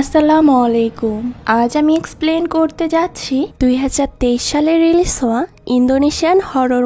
আসসালামু আলাইকুম। আজ আমি এক্সপ্লেন করতে যাচ্ছি 2023 সালে রিলিজ হওয়া ইন্দোনেশিয়ান হরর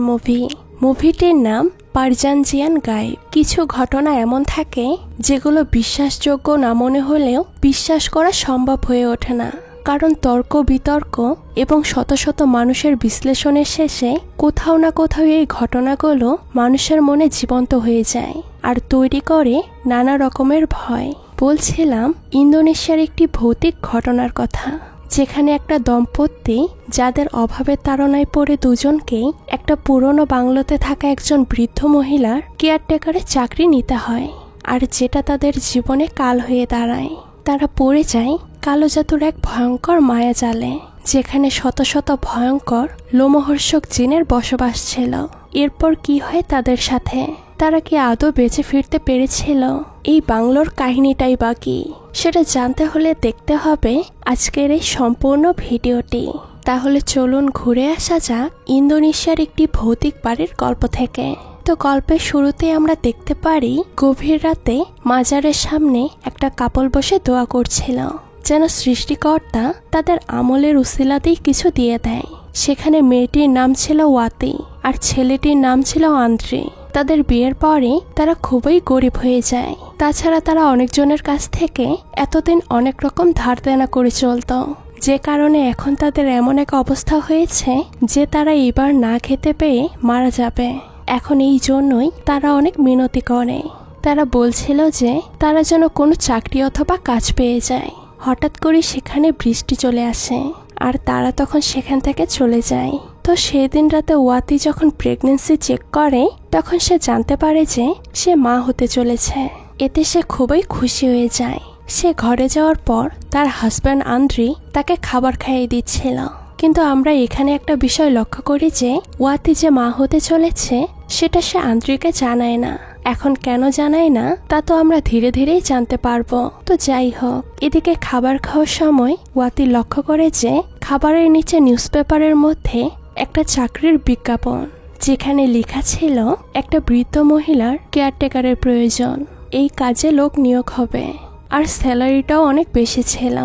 মুভিটির নাম পারজানজিয়ান গায়েব। কিছু ঘটনা এমন থাকে যেগুলো বিশ্বাসযোগ্য না মনে হলেও বিশ্বাস করা সম্ভব হয়ে ওঠে না, কারণ তর্ক বিতর্ক এবং শত শত মানুষের বিশ্লেষণের শেষে কোথাও না কোথাও এই ঘটনাগুলো মানুষের মনে জীবন্ত হয়ে যায় আর তৈরি করে নানা রকমের ভয়। বলছিলাম ইন্দোনেশিয়ার একটি ভৌতিক ঘটনার কথা, যেখানে একটা দম্পতি যাদের অভাবের তাড়নায় পড়ে দুজনকেই একটা পুরনো বাংলোতে থাকা একজন বৃদ্ধ মহিলার কেয়ারটেকারের চাকরি নিতে হয়, আর যেটা তাদের জীবনে কাল হয়ে দাঁড়ায়। তারা পড়ে যায় কালো জাদুর এক ভয়ঙ্কর মায়াজালে, যেখানে শত শত ভয়ঙ্কর লোমহর্ষক জিনের বসবাস ছিল। এরপর কি হয় তাদের সাথে? তারা কি আদৌ বেঁচে ফিরতে পেরেছিল? এই বাংলোর কাহিনীটাই বাকি, সেটা জানতে হলে দেখতে হবে আজকের এই সম্পূর্ণ ভিডিওটি। তাহলে চলুন ঘুরে আসা যাক ইন্দোনেশিয়ার একটি ভৌতিক বাড়ির গল্প থেকে। তো গল্পের শুরুতে আমরা দেখতে পারি গভীর রাতে মাজারের সামনে একটা কাপল বসে দোয়া করছিল, যেন সৃষ্টিকর্তা তাদের আমলের উসিলাতেই কিছু দিয়ে দেয়। সেখানে মেয়েটির নাম ছিল ওয়াতি আর ছেলেটির নাম ছিল আন্দ্রে। তাদের বিয়ের পরে তারা খুবই গরিব হয়ে যায়। তাছাড়া তারা অনেকজনের কাছ থেকে এতদিন অনেক রকম ধার দেনা করে চলত, যে কারণে এখন তাদের এমন এক অবস্থা হয়েছে যে তারা এবার না খেতে পেয়ে মারা যাবে। এখন এই জন্যই তারা অনেক মিনতি করে। তারা বলছিল যে তারা যেন কোনো চাকরি অথবা কাজ পেয়ে যায়। হঠাৎ করে সেখানে বৃষ্টি চলে আসে আর তারা তখন সেখান থেকে চলে যায়। তো সেদিন রাতে ওয়াতি যখন প্রেগন্যান্সি চেক করে, তখন সে জানতে পারে যে সে মা হতে চলেছে। এতে সে খুবই খুশি হয়ে যায়। সে ঘরে যাওয়ার পর তার হাজব্যান্ড আন্দ্রি তাকে খাবার খাইয়ে দিচ্ছিল। কিন্তু আমরা এখানে একটা বিষয় লক্ষ্য করি যে ওয়াতি যে মা হতে চলেছে সেটা সে আন্দ্রিকে জানায় না। এখন কেন জানায় না তা তো আমরা ধীরে ধীরেই জানতে পারবো। তো যাই হোক, এদিকে খাবার খাওয়ার সময় ওয়াতি লক্ষ্য করে যে খাবারের নিচে নিউজপেপারের মধ্যে একটা চাকরির বিজ্ঞাপন, যেখানে লেখা ছিল একটা বৃদ্ধ মহিলার কেয়ারটেকারের প্রয়োজন। এই কাজে লোক নিয়োগ হবে আর স্যালারিটাও অনেক বেশি ছিল,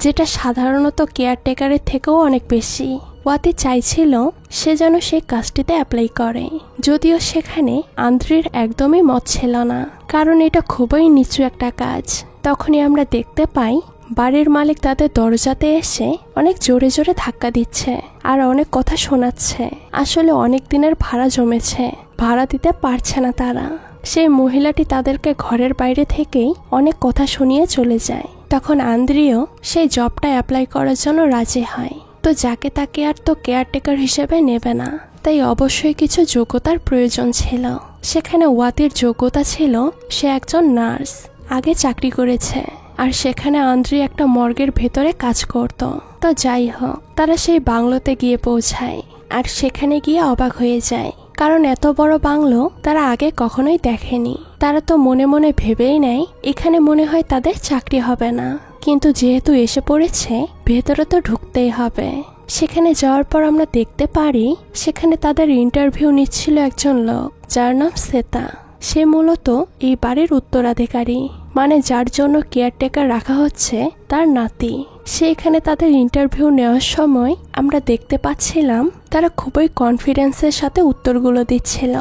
যেটা সাধারণত কেয়ারটেকারের থেকেও অনেক বেশি। ওয়াতি চাইছিল সে যেন সেই কাজটিতে অ্যাপ্লাই করে, যদিও সেখানে আন্দ্রির একদমই মত ছিল না, কারণ এটা খুবই নিচু একটা কাজ। তখনই আমরা দেখতে পাই বাড়ির মালিক তাদের দরজাতে এসে অনেক জোরে জোরে ধাক্কা দিচ্ছে আর অনেক কথা শোনাচ্ছে। আসলে অনেক দিনের ভাড়া জমেছে, ভাড়া দিতে পারছে না তারা। সেই মহিলাটি তাদেরকে ঘরের বাইরে থেকেই অনেক কথা শুনিয়ে চলে যায়। তখন আন্দ্রিও সেই জবটা অ্যাপ্লাই করার জন্য রাজি হয়। তো যাকে তাকে আর তো কেয়ারটেকার হিসেবে নেবে না, তাই অবশ্যই কিছু যোগ্যতার প্রয়োজন ছিল। সেখানে ওয়াতির যোগ্যতা ছিল সে একজন নার্স, আগে চাকরি করেছে, আর সেখানে আন্দ্রি একটা মর্গের ভেতরে কাজ করত। তো যাই হোক, তারা সেই বাংলোতে গিয়ে পৌঁছায় আর সেখানে গিয়ে অবাক হয়ে যায়, কারণ এত বড় বাংলো তারা আগে কখনোই দেখেনি। তারা তো মনে মনে ভেবেই নেয় এখানে মনে হয় তাদের চাকরি হবে না, কিন্তু যেহেতু এসে পড়েছে ভেতরে তো ঢুকতেই হবে। সেখানে যাওয়ার পর আমরা দেখতে পারি সেখানে তাদের ইন্টারভিউ নিচ্ছিল একজন লোক, যার নাম শ্বেতা। সে মূলত এই বাড়ির উত্তরাধিকারী, মানে যার জন্য কেয়ারটেকার রাখা হচ্ছে তার নাতি। সে এখানে তাদের ইন্টারভিউ নেওয়ার সময় আমরা দেখতে পাচ্ছিলাম তারা খুবই কনফিডেন্সের সাথে উত্তরগুলো দিচ্ছিল,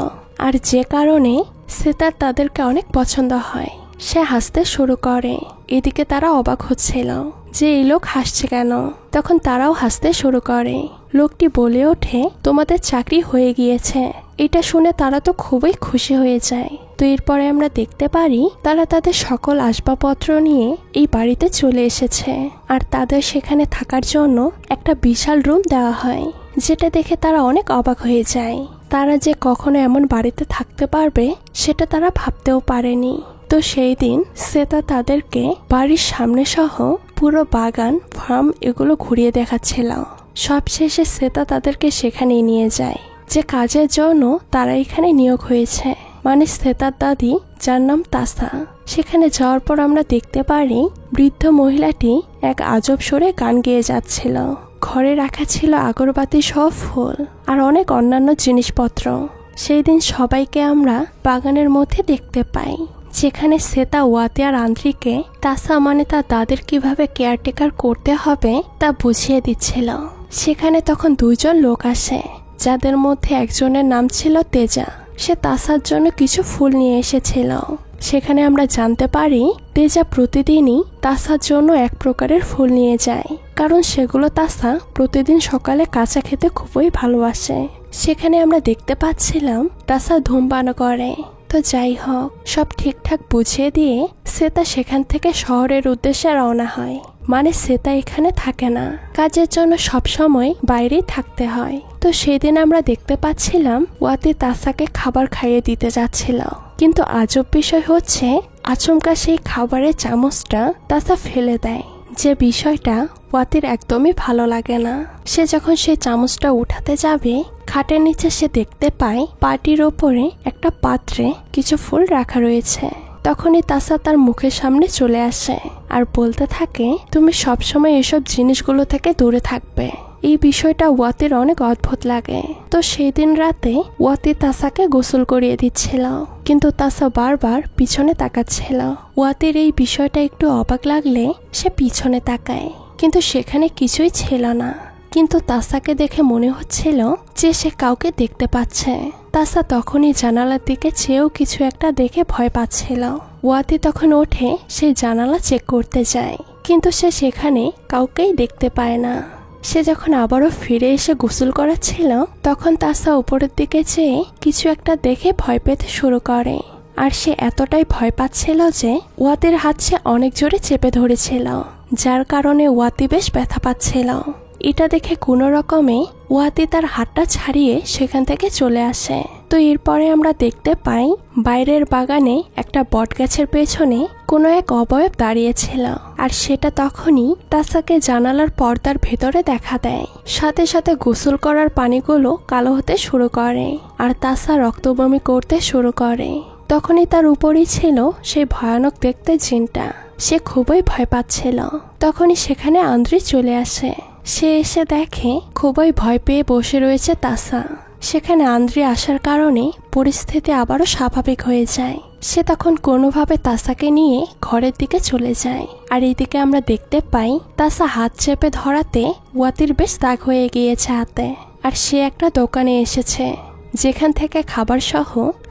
আর যে কারণে শ্বেতার তাদেরকে অনেক পছন্দ হয়। সে হাসতে শুরু করে। এদিকে তারা অবাক হচ্ছিল যে এই লোক হাসছে কেন। তখন তারাও হাসতে শুরু করে। লোকটি বলে ওঠে, তোমাদের চাকরি হয়ে গিয়েছে। এটা শুনে তারা তো খুবই খুশি হয়ে যায়। তো এরপরে আমরা দেখতে পারি তারা তাদের সকল আসবাবপত্র নিয়ে এই বাড়িতে চলে এসেছে, আর তাদের সেখানে থাকার জন্য একটা বিশাল রুম দেওয়া হয়, যেটা দেখে তারা অনেক অবাক হয়ে যায়। তারা যে কখনো এমন বাড়িতে থাকতে পারবে সেটা তারা ভাবতেও পারেনি। তো সেই দিন শ্বেতা তাদেরকে বাড়ির সামনে সহ পুরো বাগান, ফার্ম এগুলো ঘুরিয়ে দেখাচ্ছিল। সবশেষে শ্বেতা তাদেরকে সেখানেই নিয়ে যায় যে কাজের জন্য তারা এখানে নিয়োগ হয়েছে, মানে শ্বেতার দাদি, যার নাম তাসা। সেখানে যাওয়ার পর আমরা দেখতে পারি বৃদ্ধ মহিলাটি এক আজব সুরে গান গেয়ে যাচ্ছিল। ঘরে রাখা ছিল আগরবাতি সহ ফুল আর অনেক অন্যান্য জিনিসপত্র। সেই দিন সবাইকে আমরা বাগানের মধ্যে দেখতে পাই, যেখানে শ্বেতা ওয়াতি আর আন্দ্রিকে তাসা মানে তার দাদের কিভাবে কেয়ারটেকার করতে হবে তা বুঝিয়ে দিচ্ছিল। সেখানে তখন দুইজন লোক আসে, যাদের মধ্যে একজনের নাম ছিল তেজা। সে তাসার জন্য কিছু ফুল নিয়ে এসেছিল। সেখানে আমরা জানতে পারি তেজা প্রতিদিনই তাসার জন্য এক প্রকারের ফুল নিয়ে যায়, কারণ সেগুলো তাসা প্রতিদিন সকালে কাঁচা খেতে খুবই ভালোবাসে। সেখানে আমরা দেখতে পাচ্ছিলাম তাসা ধূমপান করে। তো যাই হোক, সব ঠিকঠাক বুঝিয়ে দিয়ে শ্বেতা সেখান থেকে শহরের উদ্দেশ্যে রওনা হয়। মানে শ্বেতা এখানে থাকে না, কাজের জন্য সবসময় বাইরেই থাকতে হয়। তো সেদিন আমরা দেখতে পাচ্ছিলাম ওয়াতি তাসাকে খাবার খাইয়ে দিতে যাচ্ছিল, কিন্তু আজব বিষয় হচ্ছে আচমকা সেই খাবারের চামচটা তাসা ফেলে দেয়, যে বিষয়টা ওয়াতির একদমই ভালো লাগে না। সে যখন সেই চামচটা উঠাতে যাবে, খাটের নিচে সে দেখতে পায় পাটির ওপরে একটা পাত্রে কিছু ফুল রাখা রয়েছে। তখনই তাসা তার মুখের সামনে চলে আসে আর বলতে থাকে, তুমি সবসময় এসব জিনিসগুলো থেকে দূরে থাকবে। এই বিষয়টা ওয়াতির অনেক অদ্ভুত লাগে। তো সেই দিন রাতে ওয়াতি তাসাকে গোসল করিয়ে দিচ্ছিল, কিন্তু তাসা বারবার পিছনে তাকাচ্ছিল। ওয়াতির এই বিষয়টা একটু অবাক লাগলে সে পিছনে তাকায়, কিন্তু সেখানে কিছুই ছিল না। কিন্তু তাসাকে দেখে মনে হচ্ছিল যে সে কাউকে দেখতে পাচ্ছে। তাসা তখনই জানালার দিকে চেয়েও কিছু একটা দেখে ভয় পাচ্ছিল। ওয়াতি তখন ওঠে সেই জানালা চেক করতে যায়, কিন্তু সে সেখানে কাউকেই দেখতে পায় না। সে যখন আবারও ফিরে এসে গোসল করাচ্ছিল, তখন তাসা উপরের দিকে চেয়ে কিছু একটা দেখে ভয় পেতে শুরু করে। আর সে এতটাই ভয় পাচ্ছিল যে ওয়াতির হাত সে অনেক জোরে চেপে ধরেছিল, যার কারণে ওয়াতি বেশ ব্যথা পাচ্ছিল। এটা দেখে কোনো রকমে ওয়াতি তার হাতটা ছাড়িয়ে সেখান থেকে চলে আসে। তো এরপরে আমরা দেখতে পাই বাইরের বাগানে একটা বটগাছের পেছনে কোনো এক অবয়ব দাঁড়িয়েছিল, আর সেটা তখনই তাসাকে জানালার পর্দার ভেতরে দেখা দেয়। সাথে সাথে গোসল করার পানিগুলো কালো হতে শুরু করে আর তাসা রক্তবমি করতে শুরু করে। তখনই তার উপরই ছিল সেই ভয়ানক দেখতে জিনটা। সে খুবই ভয় পাচ্ছিল। তখনই সেখানে আন্দ্রি চলে আসে। সে এসে দেখে খুবই ভয় পেয়ে বসে রয়েছে তাসা। সেখানে আন্দ্রি আসার কারণে পরিস্থিতি আবারও স্বাভাবিক হয়ে যায়। সে তখন কোনোভাবে তাসাকে নিয়ে ঘরের দিকে চলে যায়। আর এইদিকে আমরা দেখতে পাই তাসা হাত চেপে ধরাতে ওয়াতির বেশ দাগ হয়ে গিয়েছে হাতে। আর সে একটা দোকানে এসেছে, যেখান থেকে খাবার সহ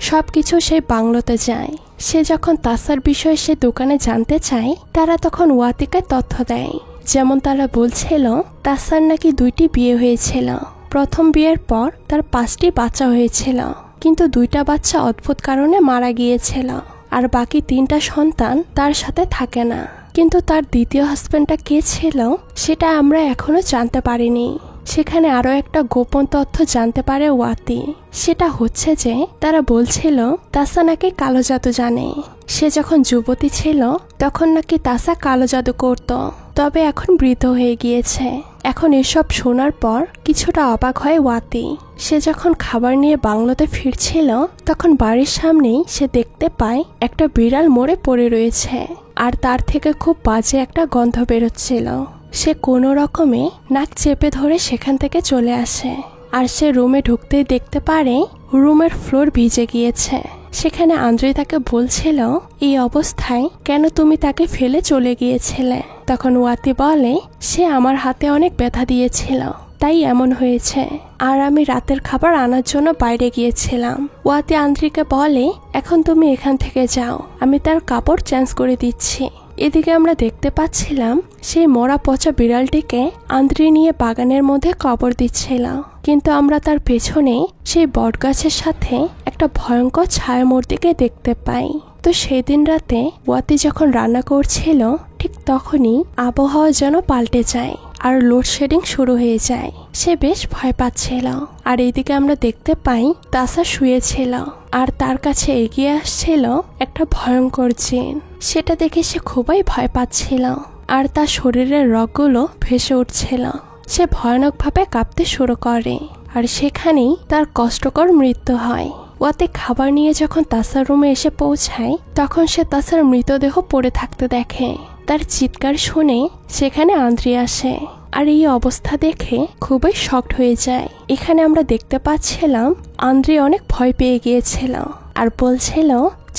সবকিছু সেই বাংলোতে যায়। সে যখন তাসার বিষয়ে সে দোকানে জানতে চায়, তারা তখন ওয়াতিকে তথ্য দেয়। যেমন তারা বলছিল তাসার নাকি 2টি বিয়ে হয়েছিল। প্রথম বিয়ের পর তার 5টি বাচ্চা হয়েছিল, কিন্তু 2টা বাচ্চা অদ্ভুত কারণে মারা গিয়েছিল। আর বাকি 3টা সন্তান তার সাথে থাকে না। কিন্তু তার দ্বিতীয় হাজবেন্ডটা কে ছিল সেটা আমরা এখনো জানতে পারিনি। সেখানে আরো একটা গোপন তথ্য জানতে পারে ওয়াতি। সেটা হচ্ছে যে তারা বলছিল তাসা নাকি কালো জাদু জানে। সে যখন যুবতী ছিল তখন নাকি তাসা কালো জাদু করত, তবে এখন বৃদ্ধ হয়ে গিয়েছে। এখন এসব শোনার পর কিছুটা অবাক হয় ওয়াতি। সে যখন খাবার নিয়ে বাংলোতে ফিরছিল, তখন বাড়ির সামনেই সে দেখতে পায় একটা বিড়াল মরে পড়ে রয়েছে, আর তার থেকে খুব বাজে একটা গন্ধ বেরোচ্ছিল। সে কোনো রকমে নাক চেপে ধরে সেখান থেকে চলে আসে। আর সে রুমে ঢুকতেই দেখতে পারে রুমের ফ্লোর ভিজে গিয়েছে। সেখানে আন্দ্রি তাকে বলছিল, এই অবস্থায় কেন তুমি তাকে ফেলে চলে গিয়েছিলে? তখন ওয়াতি বলে, সে আমার হাতে অনেক ব্যথা দিয়েছিল, তাই এমন হয়েছে। আর আমি রাতের খাবার আনার জন্য বাইরে গিয়েছিলাম। ওয়াতি আন্দ্রিকে বলে, এখন তুমি এখান থেকে যাও, আমি তার কাপড় চেঞ্জ করে দিচ্ছি। এদিকে আমরা দেখতে পাচ্ছিলাম সেই মরা পচা বিড়ালটিকে আন্দ্রি নিয়ে বাগানের মধ্যে কবর দিচ্ছিল, কিন্তু আমরা তার পেছনে সেই বটগাছের সাথে একটা ভয়ঙ্কর ছায়ামূর্তিকে দেখতে পাই। তো সেই দিন রাতে ওয়াতি যখন রান্না করছিল, ঠিক তখনই আবহাওয়া যেন পাল্টে যায় আর লোডশেডিং শুরু হয়ে যায়। সে বেশ ভয় পাচ্ছিল। আর এইদিকে আমরা দেখতে পাই তাসা শুয়েছিল, আর তার কাছে এগিয়ে আসছিল একটা ভয়ঙ্কর জিন। সেটা দেখে সে খুবই ভয় পাচ্ছিল, আর তার শরীরের রগগুলো ভেসে উঠছিল। সে ভয়ানকভাবে কাঁপতে শুরু করে, আর সেখানেই তার কষ্টকর মৃত্যু হয়। ওয়াতি খাবার নিয়ে যখন তাসার রুমে এসে পৌঁছায়, তখন সে তাসার মৃতদেহ পড়ে থাকতে দেখে। তার চিৎকার শুনে সেখানে আন্দ্রি আসে, আর এই অবস্থা দেখে খুবই শকড হয়ে যায়। এখানে আমরা দেখতে পাচ্ছিলাম আন্দ্রি অনেক ভয় পেয়ে গিয়েছিল, আর বলছিল,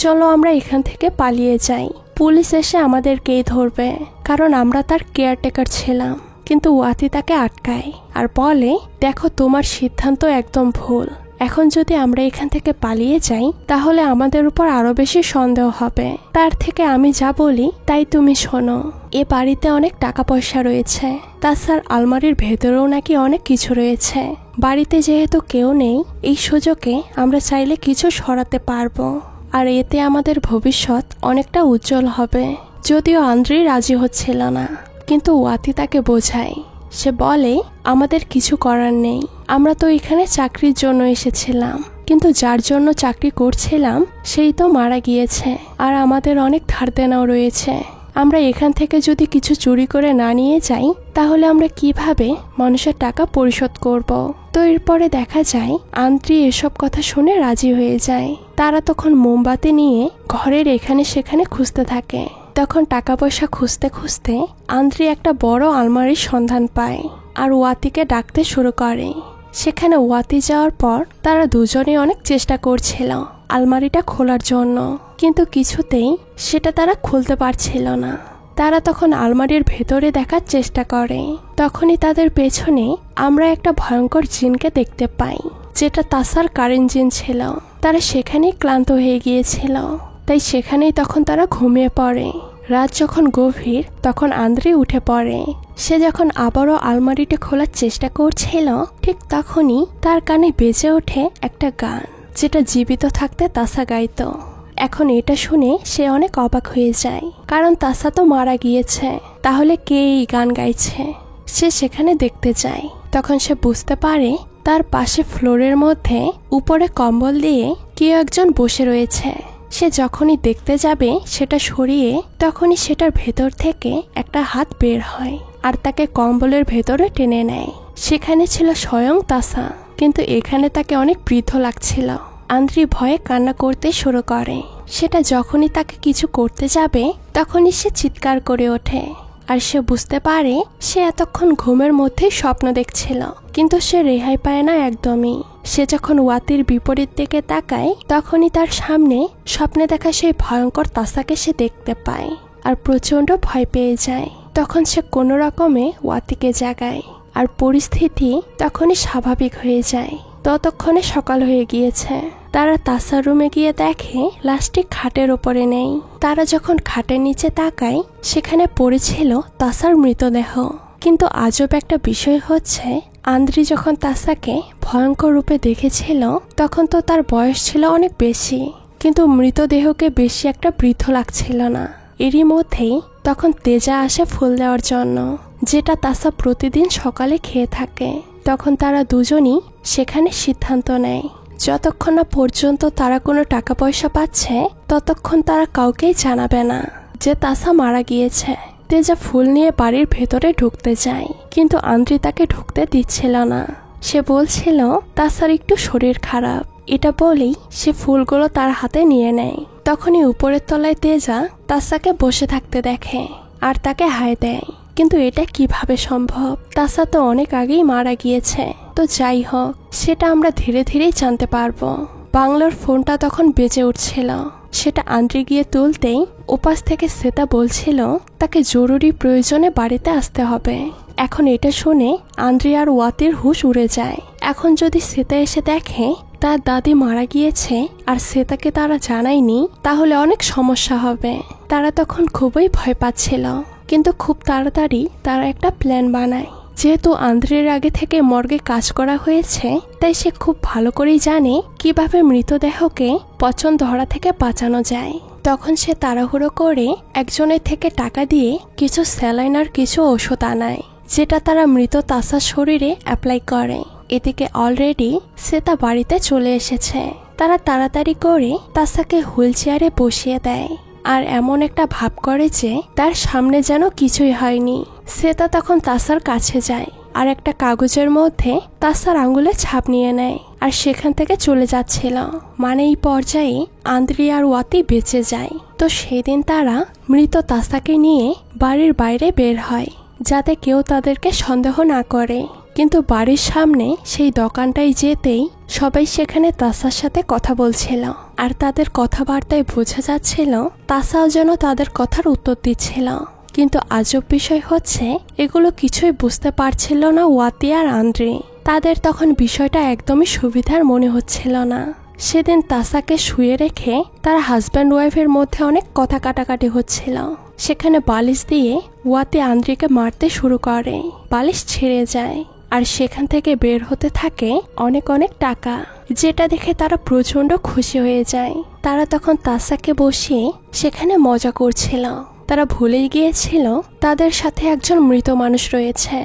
চলো আমরা এখান থেকে পালিয়ে যাই, পুলিশ এসে আমাদেরকেই ধরবে, কারণ আমরা তার কেয়ারটেকার ছিলাম। কিন্তু ওয়াতি তাকে আটকায় আর বলে, দেখো তোমার সিদ্ধান্ত একদম ভুল। এখন যদি আমরা এখান থেকে পালিয়ে যাই তাহলে আমাদের উপর আরো বেশি সন্দেহ হবে। তার থেকে আমি যা বলি তাই তুমি শোনো। এ বাড়িতে অনেক টাকা পয়সা রয়েছে, তাছাড়া আলমারির ভেতরেও নাকি অনেক কিছু রয়েছে। বাড়িতে যেহেতু কেউ নেই, এই সুযোগে আমরা চাইলে কিছু সরাতে পারবো, আর এতে আমাদের ভবিষ্যৎ অনেকটা উজ্জ্বল হবে। যদিও আন্দ্রি রাজি হচ্ছিল না, কিন্তু ওয়াতি তাকে বোঝায়। সে বলে, আমাদের কিছু করার নেই, আমরা তো এখানে চাকরির জন্য এসেছিলাম, কিন্তু যার জন্য চাকরি করছিলাম সেই তো মারা গিয়েছে, আর আমাদের অনেক ধার দেনাও রয়েছে। আমরা এখান থেকে যদি কিছু চুরি করে না নিয়ে যাই তাহলে আমরা কিভাবে মানুষের টাকা পরিশোধ করব। তো এরপরে দেখা যায় আন্দ্রি এসব কথা শুনে রাজি হয়ে যায়। তারা তখন মোমবাতি নিয়ে ঘরের এখানে সেখানে খুঁজতে থাকে। তখন টাকা পয়সা খুঁজতে খুঁজতে আন্দ্রি একটা বড় আলমারির সন্ধান পায় আর ওয়াতিকে ডাকতে শুরু করে। সেখানে ওয়াতি যাওয়ার পর তারা দুজনে অনেক চেষ্টা করছিল আলমারিটা খোলার জন্য, কিন্তু কিছুতেই সেটা তারা খুলতে পারছিল না। তারা তখন আলমারির ভেতরে দেখার চেষ্টা করে। তখনই তাদের পেছনে আমরা একটা ভয়ঙ্কর জিনকে দেখতে পাই, যেটা তাসার কারেন্ট জিন ছিল। তারা সেখানেই ক্লান্ত হয়ে গিয়েছিল, তাই সেখানেই তখন তারা ঘুমিয়ে পড়ে। রাত যখন গভীর তখন আন্দ্রি উঠে পড়ে। সে যখন আবারও আলমারিটা খোলার চেষ্টা করছিল, ঠিক তখনই তার কানে বেজে ওঠে একটা গান, যেটা জীবিত থাকতে তাসা গাইতো। এখন এটা শুনে সে অনেক অবাক হয়ে যায়, কারণ তাসা তো মারা গিয়েছে, তাহলে কে এই গান গাইছে। সে সেখানে দেখতে যায়। তখন সে বুঝতে পারে তার পাশে ফ্লোরের মধ্যে উপরে কম্বল দিয়ে কেউ একজন বসে রয়েছে। সে যখনই দেখতে যাবে সেটা সরিয়ে তখনই সেটার ভেতর থেকে একটা হাত বের হয় আর তাকে কম্বলের ভেতরে টেনে নেয়। সেখানে ছিল স্বয়ং তাসা, কিন্তু এখানে তাকে অনেক বৃদ্ধ লাগছিল। আন্দ্রি ভয়ে কান্না করতে শুরু করে। সেটা যখনই তাকে কিছু করতে যাবে তখনই সে চিৎকার করে ওঠে, আর সে বুঝতে পারে সে এতক্ষণ ঘুমের মধ্যে স্বপ্ন দেখছিল, কিন্তু সে রেহাই পায় না একদমই। সে যখন ওয়াতির বিপরীত দিকে তাকায় তখনই তার সামনে স্বপ্নে দেখা সেই ভয়ঙ্কর তাসাকে সে দেখতে পায় আর প্রচন্ড ভয় পেয়ে যায়। তখন সে কোনো রকমে ওয়াতিকে জাগায় আর পরিস্থিতি তখনই স্বাভাবিক হয়ে যায়। ততক্ষণে সকাল হয়ে গিয়েছে। তারা তাসার রুমে গিয়ে দেখে লাশটি খাটের ওপরে নেই। তারা যখন খাটের নিচে তাকায় সেখানে পড়েছিল তাসার মৃতদেহ। কিন্তু আজব একটা বিষয় হচ্ছে, আন্দ্রি যখন তাসাকে ভয়ঙ্কর রূপে দেখেছিল তখন তো তার বয়স ছিল অনেক বেশি, কিন্তু মৃতদেহকে বেশি একটা বৃদ্ধ লাগছিল না। এরই মধ্যেই তখন তেজা আসে ফুল দেওয়ার জন্য, যেটা তাসা প্রতিদিন সকালে খেয়ে থাকে। তখন তারা দুজনই সেখানে সিদ্ধান্ত নেয় যতক্ষণ না পর্যন্ত তারা কোনো টাকা পয়সা পাচ্ছে ততক্ষণ তারা কাউকেই জানাবে না যে তাসা মারা গিয়েছে। তেজা ফুল নিয়ে বাড়ির ভেতরে ঢুকতে যায়, কিন্তু আন্দ্রি তাকে ঢুকতে দিচ্ছিল না। সে বলছিল তাসার একটু শরীর খারাপ। এটা বলেই সে ফুলগুলো তার হাতে নিয়ে নেয়। তখনই উপরের তলায় তেজা তাসাকে বসে থাকতে দেখে আর তাকে হাই দেয়। কিন্তু এটা কিভাবে সম্ভব? তাসা তো অনেক আগেই মারা গিয়েছে। তো যাই হোক, সেটা আমরা ধীরে ধীরেই জানতে পারবো। বাংলার ফোনটা তখন বেজে উঠছিল। সেটা আন্দ্রি গিয়ে তুলতেই ওপাশ থেকে শ্বেতা বলছিল তাকে জরুরি প্রয়োজনে বাড়িতে আসতে হবে। এখন এটা শুনে আন্দ্রি আর ওয়াতির হুঁশ উড়ে যায়। এখন যদি শ্বেতা এসে দেখে তার দাদি মারা গিয়েছে আর শ্বেতাকে তারা জানায়নি, তাহলে অনেক সমস্যা হবে। তারা তখন খুবই ভয় পাচ্ছিল, কিন্তু খুব তাড়াতাড়ি তারা একটা প্ল্যান বানায়। যেহেতু আন্দ্রের আগে থেকে মর্গে কাজ করা হয়েছে, তাই সে খুব ভালো করেই জানে কিভাবে মৃতদেহকে পচন ধরা থেকে বাঁচানো যায়। তখন সে তাড়াহুড়ো করে একজনের থেকে টাকা দিয়ে কিছু স্যালাইন আর কিছু ওষুধ আনায়, যেটা তারা মৃত তাসার শরীরে অ্যাপ্লাই করে। এদিকে অলরেডি শ্বেতা বাড়িতে চলে এসেছে। তারা তাড়াতাড়ি করে তাসাকে হুইল চেয়ারে বসিয়ে দেয় আর এমন একটা ভাব করে যে তার সামনে যেন কিছুই হয়নি। শ্বেতা তখন তাসার কাছে যায় আর একটা কাগজের মধ্যে তাসার আঙ্গুলে ছাপ নিয়ে নেয় আর সেখান থেকে চলে যাচ্ছিল। মানে এই পর্যায়ে আন্দ্রি আর ওয়াতি বেঁচে যায়। তো সেদিন তারা মৃত তাসাকে নিয়ে বাড়ির বাইরে বের হয়, যাতে কেউ তাদেরকে সন্দেহ না করে। কিন্তু বাড়ির সামনে সেই দোকানটায় যেতেই সবাই সেখানে তাসার সাথে কথা বলছিল, আর তাদের কথাবার্তায় বোঝা যাচ্ছিল তাসাও যেন তাদের কথার উত্তর দিচ্ছিল। কিন্তু আজব বিষয় হচ্ছে এগুলো কিছুই বুঝতে পারছিল না ওয়াতি আর আন্দ্রে। তাদের তখন বিষয়টা একদমই সুবিধার মনে হচ্ছিল না। সেদিন তাসাকে শুয়ে রেখে তার হাজব্যান্ড ওয়াইফের মধ্যে অনেক কথা কাটাকাটি হচ্ছিল। সেখানে বালিশ দিয়ে ওয়াতি আন্দ্রিকে মারতে শুরু করে। বালিশ ছিঁড়ে যায় আর সেখান থেকে বের হতে থাকে অনেক অনেক টাকা, যেটা দেখে তারা প্রচন্ড খুশি হয়ে যায়। তারা তখন তাসাকে বসিয়ে সেখানে মজা করছিল। তারা ভুলেই গিয়েছিল তাদের সাথে একজন মৃত মানুষ রয়েছে।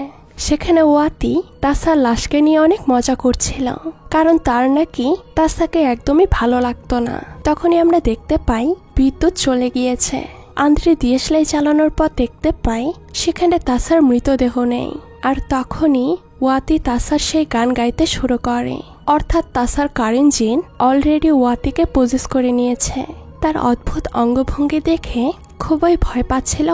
সেখানে ওয়াতি তাসার লাশকে নিয়ে অনেক মজা করছিল, কারণ তার নাকি তাসাকে একদমই ভালো লাগতো না। তখনই আমরা দেখতে পাই বিদ্যুৎ চলে গিয়েছে। আন্দ্রে দিয়েশলাই চালানোর পর দেখতে পাই সেখানে তাসার মৃতদেহ নেই। আর তখনই ওয়াতি তাসার সেই গান গাইতে শুরু করে, অর্থাৎ তাসার কারেন্ট জিন অলরেডি ওয়াতিকে পজেস করে নিয়েছে। তার অদ্ভুত অঙ্গভঙ্গি দেখে খুবই ভয় পাচ্ছিল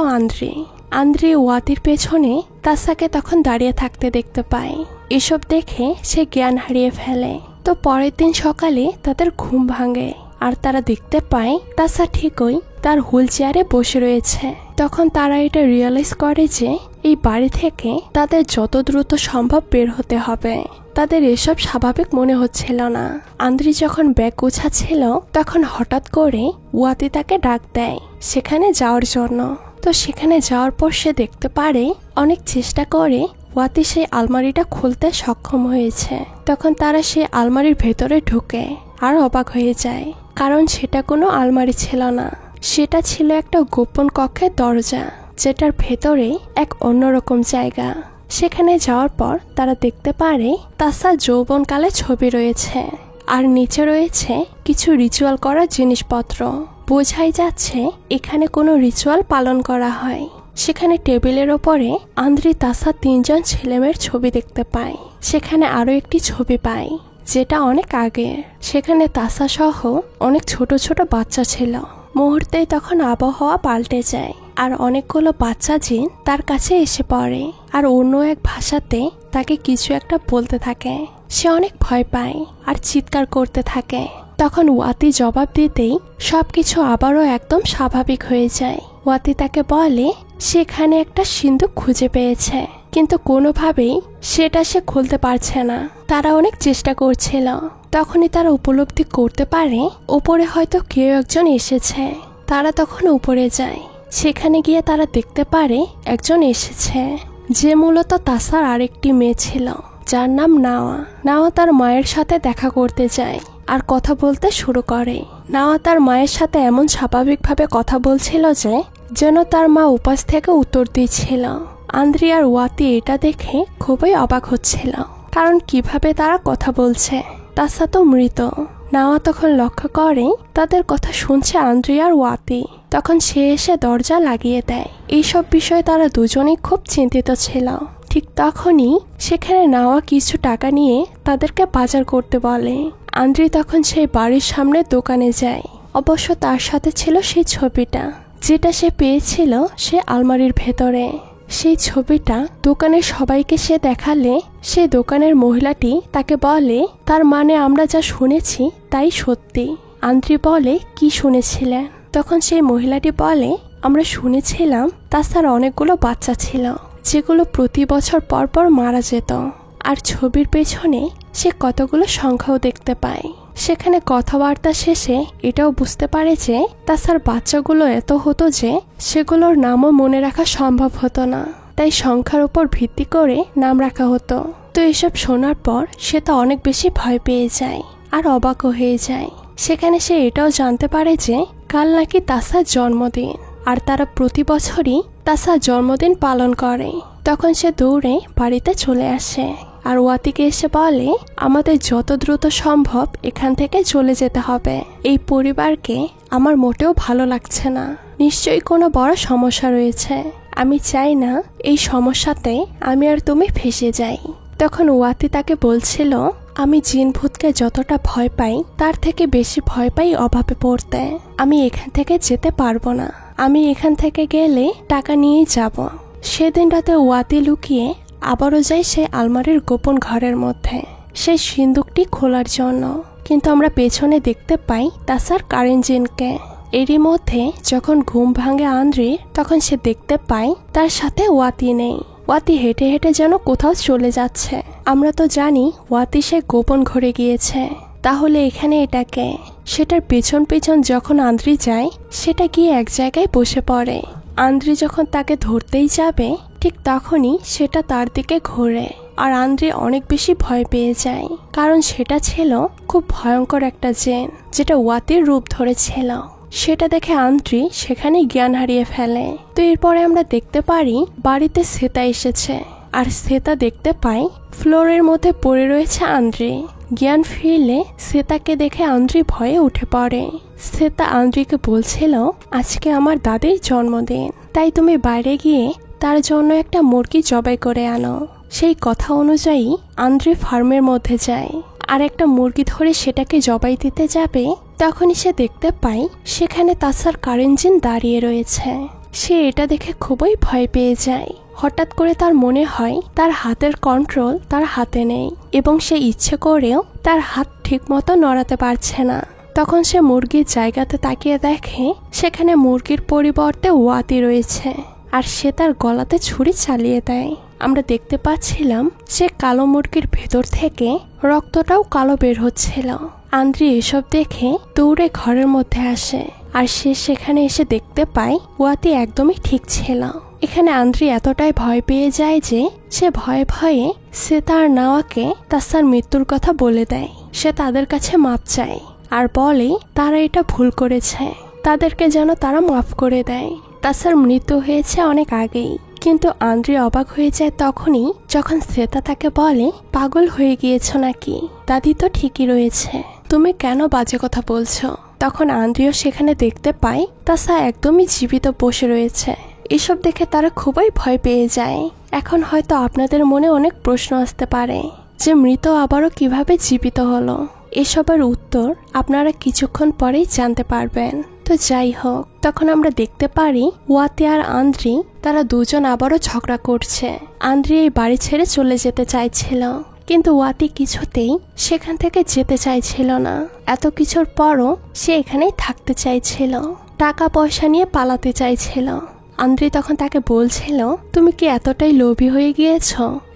আন্দ্রে ওয়াতির পেছনে তাসাকে তখন দাঁড়িয়ে থাকতে দেখতে পায়। এসব দেখে সে জ্ঞান হারিয়ে ফেলে। তো পরের দিন সকালে তাদের ঘুম ভাঙে আর তারা দেখতে পায় তাসা ঠিকই তার হুইল চেয়ারে বসে রয়েছে। তখন তারা এটা রিয়েলাইজ করে যে এই বাড়ি থেকে তাদের যত দ্রুত সম্ভব বের হতে হবে। তাদের এসব স্বাভাবিক মনে হচ্ছিল না। আন্দ্রি যখন ব্যাগ গোছাচ্ছিল তখন হঠাৎ করে ওয়াতি তাকে ডাক দেয় সেখানে যাওয়ার জন্য। তো সেখানে যাওয়ার পর সে দেখতে পারে অনেক চেষ্টা করে ওয়াতি সেই আলমারিটা খুলতে সক্ষম হয়েছে। তখন তারা সেই আলমারির ভেতরে ঢুকে আর অবাক হয়ে যায়, কারণ সেটা কোনো আলমারি ছিল না, সেটা ছিল একটা গোপন কক্ষের দরজা, যেটার ভেতরে এক অন্যরকম জায়গা। সেখানে যাওয়ার পর তারা দেখতে পারে তাসার যৌবনকালে ছবি রয়েছে আর নিচে রয়েছে কিছু রিচুয়াল করার জিনিসপত্র। বোঝাই যাচ্ছে এখানে কোনো রিচুয়াল পালন করা হয়। সেখানে টেবিলের ওপরে আন্দ্রি তাসার 3 জন ছেলেমেয়ের ছবি দেখতে পায়। সেখানে আরো একটি ছবি পায় যেটা অনেক আগের। সেখানে তাসা সহ অনেক ছোট ছোট বাচ্চা ছিল। মুহূর্তেই তখন আবহাওয়া পাল্টে যায় আর অনেকগুলো বাচ্চা জিন তার কাছে এসে পড়ে আর অন্য এক ভাষাতে তাকে কিছু একটা বলতে থাকে। সে অনেক ভয় পায় আর চিৎকার করতে থাকে। তখন ওয়াতি জবাব দিতেই সবকিছু আবারও একদম স্বাভাবিক হয়ে যায়। ওয়াতি তাকে বলে সেখানে একটা সিন্দুক খুঁজে পেয়েছে, কিন্তু কোনোভাবেই সেটা সে খুলতে পারছে না। তারা অনেক চেষ্টা করছিল। তখনই তারা উপলব্ধি করতে পারে উপরে হয়তো কেউ একজন এসেছে। তারা তখন উপরে যায়। সেখানে গিয়ে তারা দেখতে পারে একজন এসেছে, যে মূলত তাসার আরেকটি মেয়ে ছিল, যার নাম নাওয়া তার মায়ের সাথে দেখা করতে যায় আর কথা বলতে শুরু করে। নাওয়া তার মায়ের সাথে এমন স্বাভাবিকভাবে কথা বলছিল যে যেন তার মা উপাস থেকে উত্তর দিচ্ছিল। আন্দ্রি আর ওয়াতি এটা দেখে খুবই অবাক হচ্ছিল, কারণ কিভাবে তারা কথা বলছে, তাসা তো মৃত। নাওয়া তখন লক্ষ্য করে তাদের কথা শুনছে আন্দ্রি আর ওয়াতি। তখন সে এসে দরজা লাগিয়ে দেয়। এইসব বিষয়ে তারা দুজনেই খুব চিন্তিত ছিল। ঠিক তখনই সেখানে নাওয়া কিছু টাকা নিয়ে তাদেরকে বাজার করতে বলে। আন্দ্রি তখন সেই বাড়ির সামনে দোকানে যায়। অবশ্য তার সাথে ছিল সেই ছবিটা, যেটা সে পেয়েছিল সে আলমারির ভেতরে। সেই ছবিটা দোকানের সবাইকে সে দেখালে সে দোকানের মহিলাটি তাকে বলে তার মানে আমরা যা শুনেছি তাই সত্যি। আন্দ্রি বলে কি শুনেছিলেন? তখন সেই মহিলাটি বলে আমরা শুনেছিলাম তাছাড়া অনেকগুলো বাচ্চা ছিল যেগুলো প্রতি বছর পর পর মারা যেত। আর ছবির পেছনে সে কতগুলো সংখ্যাও দেখতে পায়। সেখানে কথাবার্তা শেষে এটাও বুঝতে পারে যে তাছাড়া বাচ্চাগুলো এত হতো যে সেগুলোর নামও মনে রাখা সম্ভব হতো না, তাই সংখ্যার উপর ভিত্তি করে নাম রাখা হতো। তো এসব শোনার পর সে তো অনেক বেশি ভয় পেয়ে যায় আর অবাকও হয়ে যায়। সেখানে সে এটাও জানতে পারে যে কাল নাকি তাসার জন্মদিন আর তারা প্রতি বছরই তাসার জন্মদিন পালন করে। তখন সে দৌড়ে বাড়িতে চলে আসে আর ওয়াতিকে এসে বলে আমাদের যত দ্রুত সম্ভব এখান থেকে চলে যেতে হবে। এই পরিবারকে আমার মোটেও ভালো লাগছে না, নিশ্চয়ই কোনো বড় সমস্যা রয়েছে। আমি চাই না এই সমস্যাতে আমি আর তুমি ফেঁসে যাই। তখন ওয়াতি তাকে বলছিল আমি জিন ভূতকে যতটা ভয় পাই তার থেকে বেশি ভয় পাই অভাবে পড়তে। আমি এখান থেকে যেতে পারবো না, আমি এখান থেকে গেলে টাকা নিয়েই যাব। সেদিন রাতে ওয়াতি লুকিয়ে আবারও যায় সেই আলমারির গোপন ঘরের মধ্যে সেই সিন্দুকটি খোলার জন্য। কিন্তু আমরা পেছনে দেখতে পাই তাসার কারেনজিনকে। এরই মধ্যে যখন ঘুম ভাঙে আন্দ্রির, তখন সে দেখতে পায় তার সাথে ওয়াতি নেই। ওয়াতি হেঁটে হেঁটে যেন কোথাও চলে যাচ্ছে। আমরা তো জানি ওয়াতি সে গোপন ঘরে গিয়েছে, তাহলে এখানে এটাকে। সেটার পেছন পেছন যখন আন্দ্রি যায়, সেটা গিয়ে এক জায়গায় বসে পড়ে। আন্দ্রি যখন তাকে ধরতেই যাবে, ঠিক তখনই সেটা তার দিকে ঘোরে। আর আন্দ্রি অনেক বেশি ভয় পেয়ে যায়, কারণ সেটা ছিল খুব ভয়ঙ্কর একটা জিন, যেটা ওয়াতির রূপ ধরেছিল। সেটা দেখে আন্দ্রি সেখানে জ্ঞান হারিয়ে ফেলে। তো এরপরে আমরা দেখতে পারি বাড়িতে শ্বেতা এসেছে, আর শ্বেতা দেখতে পাই ফ্লোরের মধ্যে পড়ে রয়েছে আন্দ্রি। জ্ঞান ফিরলে শ্বেতাকে দেখে আন্দ্রি ভয়ে উঠে পড়ে। শ্বেতা আন্দ্রিকে বলছিল, আজকে আমার দাদির জন্মদিন, তাই তুমি বাইরে গিয়ে তার জন্য একটা মুরগি জবাই করে আনো। সেই কথা অনুযায়ী আন্দ্রি ফার্মের মধ্যে যায়, আর একটা মুরগি ধরে সেটাকে জবাই দিতে যাবে। তখনই সে দেখতে পায় সেখানে তাসার কারেনজিন দাঁড়িয়ে রয়েছে। সে এটা দেখে খুবই ভয় পেয়ে যায়। হঠাৎ করে তার মনে হয় তার হাতের কন্ট্রোল তার হাতে নেই, এবং সে ইচ্ছে করেও তার হাত ঠিক মতো নড়াতে পারছে না। তখন সে মুরগির জায়গাতে তাকিয়ে দেখে সেখানে মুরগির পরিবর্তে ওয়াতি রয়েছে, আর সে তার গলাতে ছুরি চালিয়ে দেয়। আমরা দেখতে পাচ্ছিলাম সে কালো মুরগির ভেতর থেকে রক্তটাও কালো বের হচ্ছিল। আন্দ্রি এসব দেখে দৌড়ে ঘরের মধ্যে আসে, আর সে সেখানে এসে দেখতে পায় ওয়াতি একদমই ঠিক ছিল। এখানে আন্দ্রি এতটাই ভয় পেয়ে যায় যে সে ভয়ে ভয়ে সে তার নাওয়াকে তাসার মৃত্যুর কথা বলে দেয়। সে তাদের কাছে মাপ চায় আর বলে তারা এটা ভুল করেছে, তাদেরকে যেন তারা মাফ করে দেয়। তাসার মৃত্যু হয়েছে অনেক আগেই। কিন্তু আন্দ্রি অবাক হয়ে যায় তখনই যখন শ্বেতা তাকে বলে, পাগল হয়ে গিয়েছ নাকি? দাদি তো ঠিকই রয়েছে, তুমি কেন বাজে কথা বলছো? তখন আন্দ্রিও সেখানে দেখতে পায় তাসা একদমই জীবিত বসে রয়েছে। এসব দেখে তারা খুবই ভয় পেয়ে যায়। এখন হয়তো আপনাদের মনে অনেক প্রশ্ন আসতে পারে যে মৃত আবারও কিভাবে জীবিত হলো। এসবের উত্তর আপনারা কিছুক্ষণ পরেই জানতে পারবেন। তো যাই হোক, তখন আমরা দেখতে পারি ওয়াতি আর আন্দ্রি তারা দুজন আবারও ঝগড়া করছে। আন্দ্রি এই বাড়ি ছেড়ে চলে যেতে চাইছিল, কিন্তু ওয়াতি কিছুতেই সেখান থেকে যেতে চাইছিল না। এত কিছুর পরও সে এখানেই থাকতে চাইছিল, টাকা পয়সা নিয়ে পালাতে চাইছিল। আন্দ্রি তখন তাকে বলছিল, তুমি কি এতটাই লোভী হয়ে গিয়েছ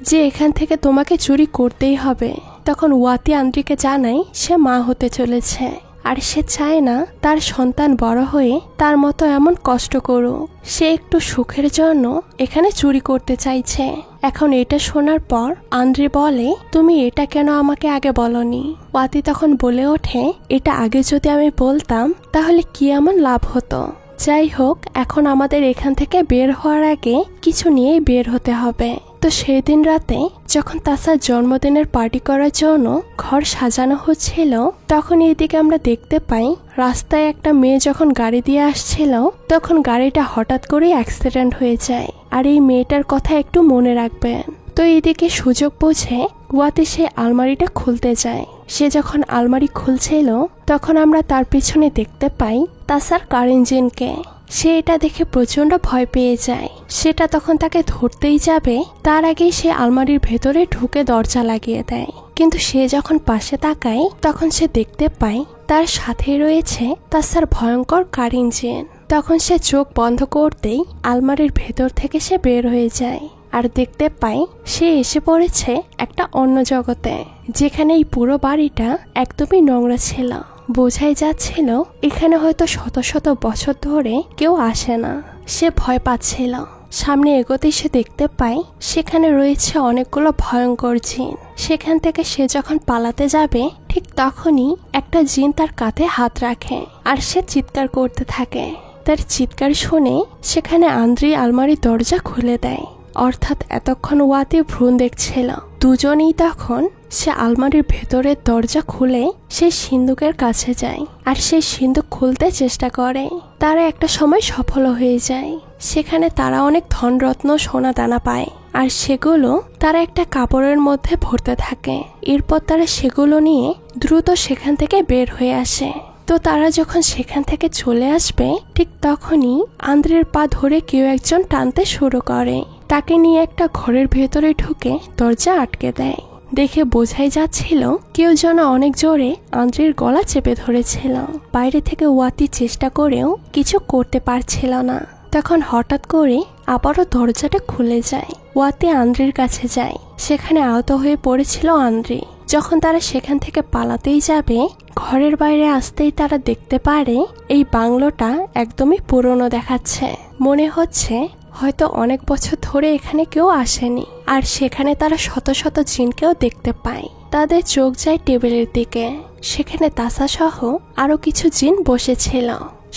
যে এখান থেকে তোমাকে চুরি করতেই হবে? তখন ওয়াতি আন্দ্রিকে জানায় সে মা হতে চলেছে, আর সে চায় না তার সন্তান বড় হয়ে তার মতো এমন কষ্ট করুক। সে একটু সুখের জন্য এখানে চুরি করতে চাইছে। এখন এটা শোনার পর আন্দ্রি বলে, তুমি এটা কেন আমাকে আগে বলনি? ওয়াতি তখন বলে ওঠে, এটা আগে যদি আমি বলতাম তাহলে কি এমন লাভ হতো? যাই হোক, এখন আমাদের এখান থেকে বের হওয়ার আগে কিছু নিয়েই বের হতে হবে। তো সেই দিন রাতে যখন তাসার জন্মদিনের পার্টি করার জন্য ঘর সাজানো হচ্ছিল, তখন এইদিকে আমরা দেখতে পাই রাস্তায় একটা মেয়ে যখন গাড়ি দিয়ে আসছিল, তখন গাড়িটা হঠাৎ করে অ্যাক্সিডেন্ট হয়ে যায়। আর এই মেয়েটার কথা একটু মনে রাখবেন। তো এইদিকে সুযোগ বুঝে ওয়াতি সে আলমারিটা খুলতে যায়। সে যখন আলমারি খুলছিল, তখন আমরা তার পিছনে দেখতে পাই তাসার কারেনজিনকে। সে এটা দেখে প্রচন্ড ভয় পেয়ে যায়। সেটা তখন তাকে ধরতেই যাবে, তার আগেই সে আলমারির ভেতরে ঢুকে দরজা লাগিয়ে দেয়। কিন্তু সে যখন পাশে তাকায়, তখন সে দেখতে পায় তার সাথে রয়েছে তাসার ভয়ঙ্কর কারেনজিন। তখন সে চোখ বন্ধ করতেই আলমারির ভেতর থেকে সে বের হয়ে যায়, আর দেখতে পাই সে এসে পড়েছে একটা অন্য জগতে, যেখানে এই পুরো বাড়িটা একদমই নোংরা ছিল। বোঝাই যাচ্ছিল এখানে হয়তো শত শত বছর ধরে কেউ আসে না। সে ভয় পাচ্ছিল। সামনে এগোতেই সে দেখতে পায় সেখানে রয়েছে অনেকগুলো ভয়ঙ্কর জিন। সেখান থেকে সে যখন পালাতে যাবে, ঠিক তখনই একটা জিন তার কাঁধে হাত রাখে, আর সে চিৎকার করতে থাকে। তার চিৎকার শুনে সেখানে আন্দ্রি আলমারির দরজা খুলে দেয়। অর্থাৎ এতক্ষণ ওয়াতি ভ্রূণ দেখছিল। দুজনেই তখন সে আলমারির ভেতরের দরজা খুলে সেই সিন্দুকের কাছে যায়, আর সেই সিন্দুক খুলতে চেষ্টা করে। তারা একটা সময় সফল হয়ে যায়। সেখানে তারা অনেক ধনরত্ন সোনা দানা পায়, আর সেগুলো তারা একটা কাপড়ের মধ্যে ভরতে থাকে। এরপর তারা সেগুলো নিয়ে দ্রুত সেখান থেকে বের হয়ে আসে। তো তারা যখন সেখান থেকে চলে আসবে, ঠিক তখনই আন্দ্রির পা ধরে কেউ একজন টানতে শুরু করে। তাকে নিয়ে একটা ঘরের ভেতরে ঢুকে দরজা আটকে দেয়। দেখে বোঝাই যাচ্ছিল কেউ যেন অনেক জোরে আন্দ্রির গলা চেপে ধরেছিল। বাইরে থেকে ওয়াতি চেষ্টা করেও কিছু করতে পারছিল না। তখন হঠাৎ করে আবারও দরজাটা খুলে যায়। ওয়াতি আন্দ্রির কাছে যায়। সেখানে আহত হয়ে পড়েছিল আন্দ্রি। যখন তারা সেখান থেকে পালাতেই যাবে, ঘরের বাইরে আসতেই তারা দেখতে পারে এই বাংলোটা একদমই পুরনো দেখাচ্ছে। মনে হচ্ছে হয়তো অনেক বছর ধরে এখানে কেউ আসেনি। আর সেখানে তারা শত শত জিনকেও দেখতে পায়। তাদের চোখ যায় টেবিলের দিকে। সেখানে তাসা সহ আরো কিছু জিন বসেছিল।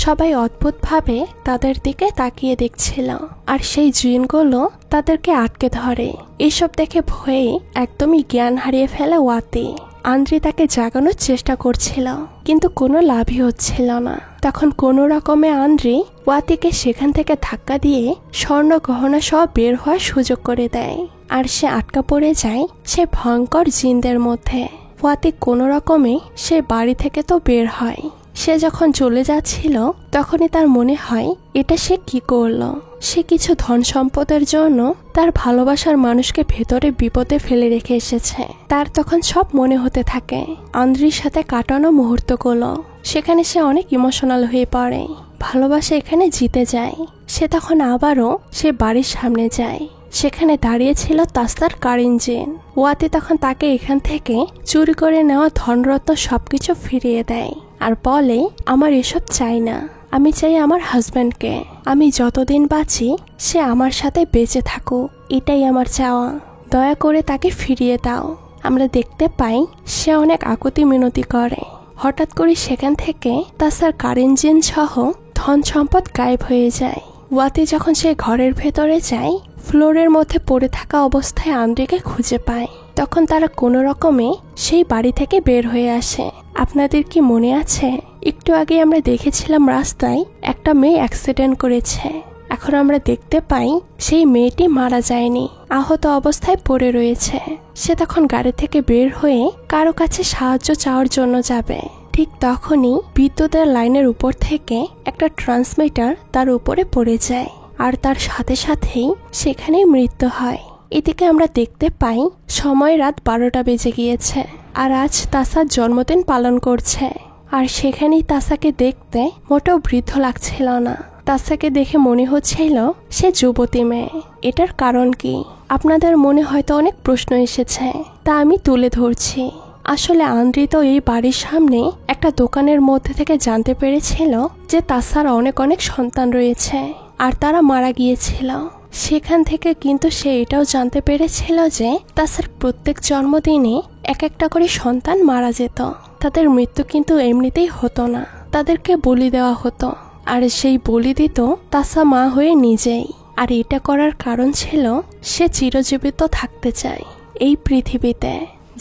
সবাই অদ্ভুতভাবে তাদের দিকে তাকিয়ে দেখছিল। আর সেই জিনগুলো তাদেরকে আটকে ধরে। এসব দেখে ভয়ে একদমই জ্ঞান হারিয়ে ফেলে ওয়াতি। আন্দ্রি তাকে জাগানোর চেষ্টা করছিল, কিন্তু কোনো লাভই হচ্ছিল না। তখন কোনো রকমে আন্দ্রি ওয়াতিকে সেখান থেকে ধাক্কা দিয়ে স্বর্ণ গহনা সহ বের হওয়ার সুযোগ করে দেয়। আর সে আটকা পড়ে যায় সে ভয়ঙ্কর জিনদের মধ্যে। ওয়াতি কোনো রকমে সে বাড়ি থেকে তো বের হয়। সে যখন চলে যাচ্ছিল তখনই তার মনে হয় এটা সে কি করলো। সে কিছু ধন সম্পদের জন্য তার ভালোবাসার মানুষকে ভেতরে বিপদে ফেলে রেখে এসেছে। তার তখন সব মনে হতে থাকে আন্দ্রির সাথে কাটানো মুহূর্তগুলো। সেখানে সে অনেক ইমোশনাল হয়ে পড়ে। ভালোবাসা এখানে জিতে যায়। সে তখন আবারও সে বাড়ির সামনে যায়। সেখানে দাঁড়িয়েছিল তাসার কারিন জিন। ওয়াতি তখন তাকে এখান থেকে চুরি করে নেওয়া ধনরত্ন সবকিছু ফিরিয়ে দেয় আর বলে, আমার এসব চাই না। আমি চাই আমার হাজব্যান্ডকে। আমি যতদিন বাঁচি সে আমার সাথে বেঁচে থাকুক, এটাই আমার চাওয়া। দয়া করে তাকে ফিরিয়ে দাও। আমরা দেখতে পাই সে অনেক আকুতি মিনতি করে। হঠাৎ করে সেখান থেকে তাসার কারিন জিন সহ ধন সম্পদ গায়েব হয়ে যায়। ওয়াতি যখন সে ঘরের ভেতরে যায়, ফ্লোরের মধ্যে পড়ে থাকা অবস্থায় আন্দ্রিকে খুঁজে পায়। তখন তারা কোনো রকমে সেই বাড়ি থেকে বের হয়ে আসে। আপনাদের কি মনে আছে, একটু আগে আমরা দেখেছিলাম রাস্তায় একটা মেয়ে অ্যাক্সিডেন্ট করেছে। এখন আমরা দেখতে পাই সেই মেয়েটি মারা যায়নি, আহত অবস্থায় পড়ে রয়েছে। সে তখন গাড়ি থেকে বের হয়ে কারো কাছে সাহায্য চাওয়ার জন্য যাবে। ঠিক তখনই বিদ্যুতের লাইনের উপর থেকে একটা ট্রান্সমিটার তার উপরে পড়ে যায়। আর তার সাথে সাথেই সেখানেই মৃত্যু হয়। এদিকে আমরা দেখতে পাই সময় রাত 12টা বেজে গিয়েছে। আর আজ তাসার জন্মদিন পালন করছে। আর সেখানেই তাসাকে দেখতে মোটেও বৃদ্ধ লাগছিল না। তাসাকে দেখে মনে হচ্ছিল সে যুবতী মেয়ে। এটার কারণ কি? আপনাদের মনে হয়তো অনেক প্রশ্ন এসেছে, তা আমি তুলে ধরছি। আসলে আন্দ্রি তো এই বাড়ির সামনে একটা দোকানের মধ্যে থেকে জানতে পেরেছিল যে তাসার অনেক অনেক সন্তান রয়েছে আর তারা মারা গিয়েছিল। সেখান থেকে কিন্তু সে এটাও জানতে পেরেছিল যে তাসার প্রত্যেক জন্মদিনে এক একটা করে সন্তান মারা যেত। তাদের মৃত্যু কিন্তু এমনিতেই হতো না, তাদেরকে বলি দেওয়া হতো। আর সেই বলি দিত তাসা মা হয়ে নিজেই। আর এটা করার কারণ ছিল সে চিরজীবিত থাকতে চায় এই পৃথিবীতে,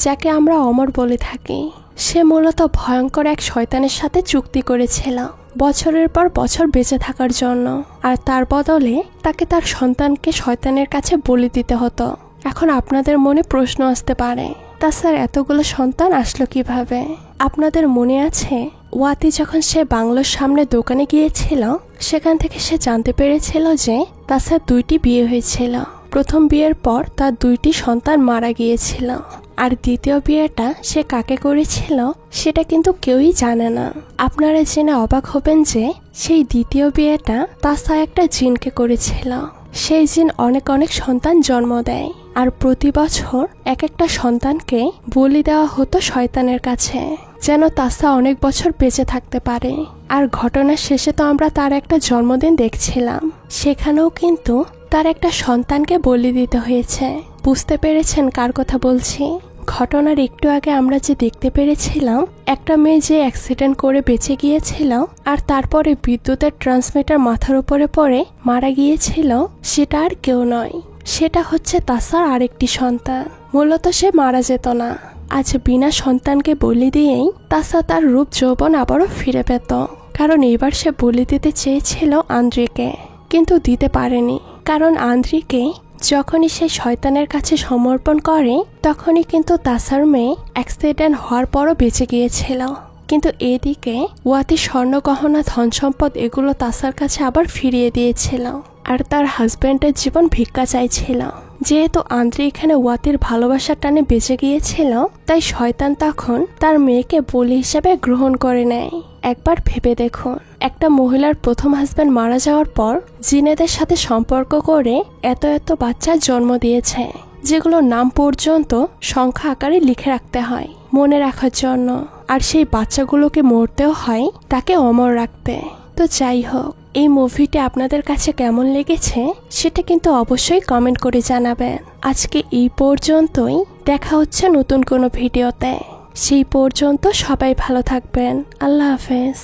যাকে আমরা অমর বলে থাকি। সে মূলত ভয়ঙ্কর এক শয়তানের সাথে চুক্তি করেছিল বছরের পর বছর বেঁচে থাকার জন্য। আর তার বদলে তাকে তার সন্তানকে শয়তানের কাছে বলি দিতে হতো। এখন আপনাদের মনে প্রশ্ন আসতে পারে, তাছাড়া এতগুলো সন্তান আসলো কিভাবে? আপনাদের মনে আছে ওয়াতি যখন সে বাংলোর সামনে দোকানে গিয়েছিল, সেখান থেকে সে জানতে পেরেছিল যে তাছাড়া 2টি বিয়ে হয়েছিল। প্রথম বিয়ের পর তার 2টি সন্তান মারা গিয়েছিল। আর দ্বিতীয় বিয়েটা সে কাকে করেছিল সেটা কিন্তু কেউই জানে না। আপনারা জেনে অবাক হবেন যে সেই দ্বিতীয় বিয়েটা তাসা একটা জিনকে করেছিল। সেই জিন অনেক অনেক সন্তান জন্ম দেয়। আর প্রতি বছর এক একটা সন্তানকে বলি দেওয়া হতো শয়তানের কাছে, যেন তাসা অনেক বছর বেঁচে থাকতে পারে। আর ঘটনার শেষে তো আমরা তার একটা জন্মদিন দেখছিলাম, সেখানেও কিন্তু তার একটা সন্তানকে বলি দিতে হয়েছে। বুঝতে পেরেছেন কার কথা বলছি? ঘটনার একটু আগে আমরা যে দেখতে পেরেছিলাম একটা মেয়ে যে অ্যাক্সিডেন্ট করে বেঁচে গিয়েছিল আর তারপরে বিদ্যুতের ট্রান্সমিটার মাথার উপরে পড়ে মারা গিয়েছিল, সেটা আর কেউ নয়, সেটা হচ্ছে তাসার আরেকটি সন্তান। মূলত সে মারা যেত না। আজ বিনা সন্তানকে বলি দিয়েই তাসা তার রূপ যৌবন আবারও ফিরে পেত। কারণ এবার সে বলি দিতে চেয়েছিল আন্দ্রিকে, কিন্তু দিতে পারেনি। কারণ আন্দ্রিকে যখনই সে শয়তানের কাছে সমর্পণ করে তখনই কিন্তু তাসার মেয়ে অ্যাক্সিডেন্ট হওয়ার পরও বেঁচে গিয়েছিল। কিন্তু এদিকে ওয়াতি স্বর্ণ গহনা ধন সম্পদ এগুলো তাসার কাছে আবার ফিরিয়ে দিয়েছিল। আর তার হাজব্যান্ডের জীবন ভিক্ষা চাইছিল। যেহেতু আন্দ্রে এখানে ওয়াতির ভালোবাসার টানে বেঁচে গিয়েছিল, তাই শয়তান তখন তার মেয়েকে বলি হিসেবে গ্রহণ করে নেয়। একবার ভেবে দেখুন, একটা মহিলার প্রথম হাজব্যান্ড মারা যাওয়ার পর জিনেদের সাথে সম্পর্ক করে এত এত বাচ্চার জন্ম দিয়েছে, যেগুলোর নাম পর্যন্ত সংখ্যা আকারে লিখে রাখতে হয় মনে রাখার জন্য। আর সেই বাচ্চাগুলোকে মরতেও হয় তাকে অমর রাখতে। তো যাই হোক, এই মুভিটি আপনাদের কাছে কেমন লেগেছে সেটা কিন্তু অবশ্যই কমেন্ট করে জানাবেন। আজকে এই পর্যন্তই, দেখা হচ্ছে নতুন কোনো ভিডিওতে। সেই পর্যন্ত সবাই ভালো থাকবেন। আল্লাহ হাফেজ।